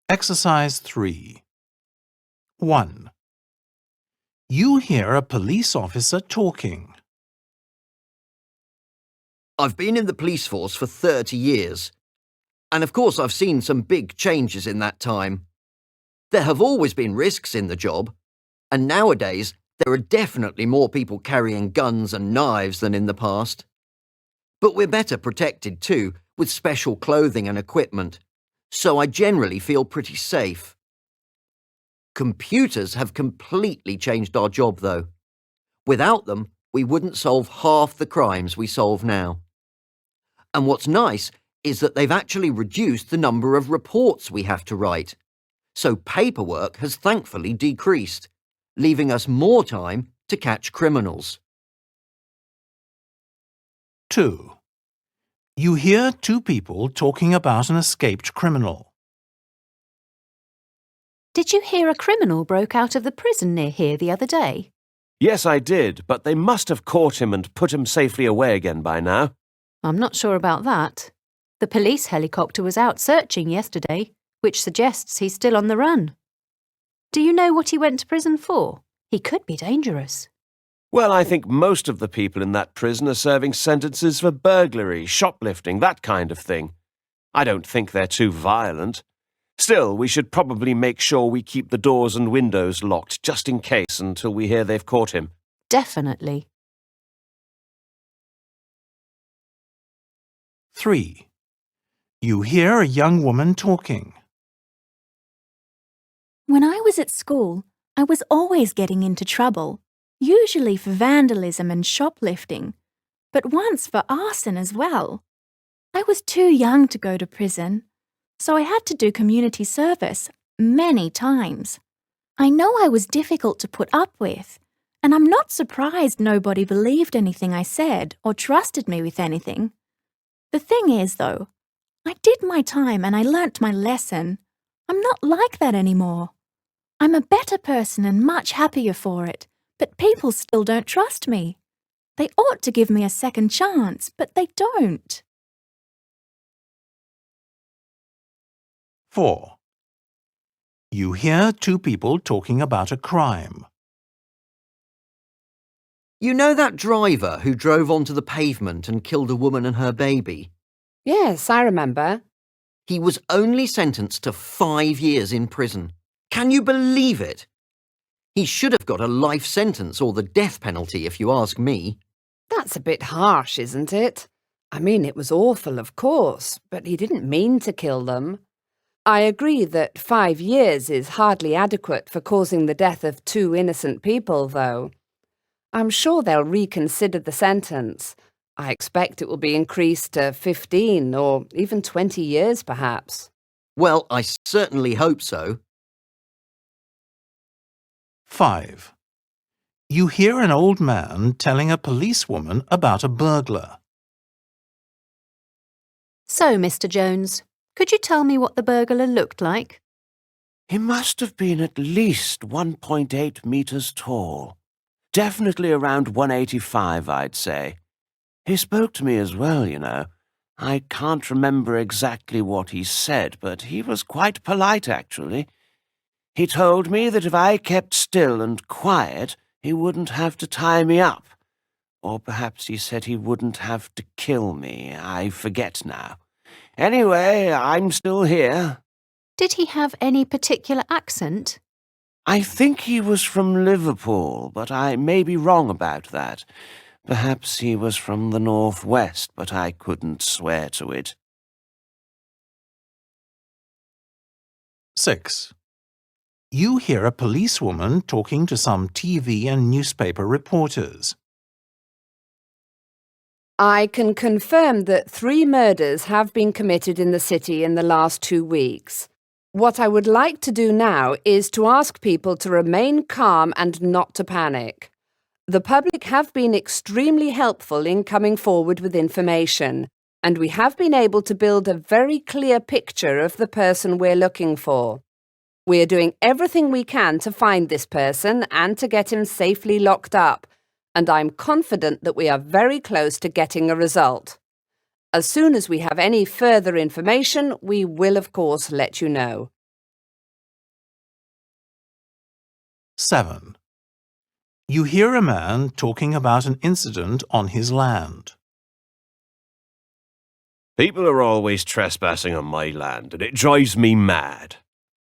Exercise 3. 1. You hear a police officer talking. I've been in the police force for 30 years. And of course I've seen some big changes in that time. There have always been risks in the job, and nowadays there are definitely more people carrying guns and knives than in the past. But we're better protected too, with special clothing and equipment, so I generally feel pretty safe. Computers have completely changed our job though. Without them, we wouldn't solve half the crimes we solve now. And what's nice is that they've actually reduced the number of reports we have to write. So paperwork has thankfully decreased, leaving us more time to catch criminals. 2. You hear two people talking about an escaped criminal. Did you hear a criminal broke out of the prison near here the other day? Yes, I did, but they must have caught him and put him safely away again by now. I'm not sure about that. The police helicopter was out searching yesterday, which suggests he's still on the run. Do you know what he went to prison for? He could be dangerous. Well, I think most of the people in that prison are serving sentences for burglary, shoplifting, that kind of thing. I don't think they're too violent. Still, we should probably make sure we keep the doors and windows locked just in case until we hear they've caught him. Definitely. 3. You hear a young woman talking. When I was at school, I was always getting into trouble, usually for vandalism and shoplifting, but once for arson as well. I was too young to go to prison, so I had to do community service many times. I know I was difficult to put up with, and I'm not surprised nobody believed anything I said or trusted me with anything. The thing is, though, I did my time and I learnt my lesson. I'm not like that anymore. I'm a better person and much happier for it, but people still don't trust me. They ought to give me a second chance, but they don't. 4. You hear two people talking about a crime. You know that driver who drove onto the pavement and killed a woman and her baby? Yes, I remember. He was only sentenced to 5 years in prison. Can you believe it? He should have got a life sentence or the death penalty, if you ask me. That's a bit harsh, isn't it? I mean, it was awful, of course, but he didn't mean to kill them. I agree that 5 years is hardly adequate for causing the death of 2 innocent people, though. I'm sure they'll reconsider the sentence. I expect it will be increased to 15 or even 20 years, perhaps. Well, I certainly hope so. 5. You hear an old man telling a policewoman about a burglar. So, Mr. Jones, could you tell me what the burglar looked like? He must have been at least 1.8 meters tall. Definitely around 185, I'd say. He spoke to me as well, you know. I can't remember exactly what he said, but he was quite polite, actually. He told me that if I kept still and quiet, he wouldn't have to tie me up. Or perhaps he said he wouldn't have to kill me. I forget now. Anyway, I'm still here. Did he have any particular accent? I think he was from Liverpool, but I may be wrong about that. Perhaps he was from the northwest, but I couldn't swear to it. 6. You hear a policewoman talking to some TV and newspaper reporters. I can confirm that 3 murders have been committed in the city in the last 2 weeks. What I would like to do now is to ask people to remain calm and not to panic. The public have been extremely helpful in coming forward with information, and we have been able to build a very clear picture of the person we're looking for. We are doing everything we can to find this person and to get him safely locked up, and I'm confident that we are very close to getting a result. As soon as we have any further information, we will of course let you know. 7. You hear a man talking about an incident on his land. People are always trespassing on my land, and it drives me mad.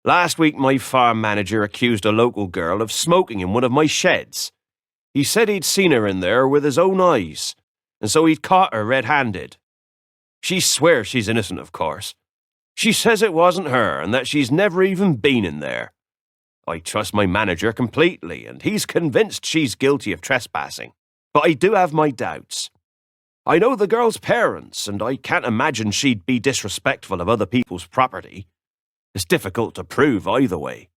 Last week, my farm manager accused a local girl of smoking in one of my sheds. He said he'd seen her in there with his own eyes, and so he'd caught her red-handed. She swears she's innocent, of course. She says it wasn't her and that she's never even been in there. I trust my manager completely, and he's convinced she's guilty of trespassing. But I do have my doubts. I know the girl's parents, and I can't imagine she'd be disrespectful of other people's property. It's difficult to prove either way.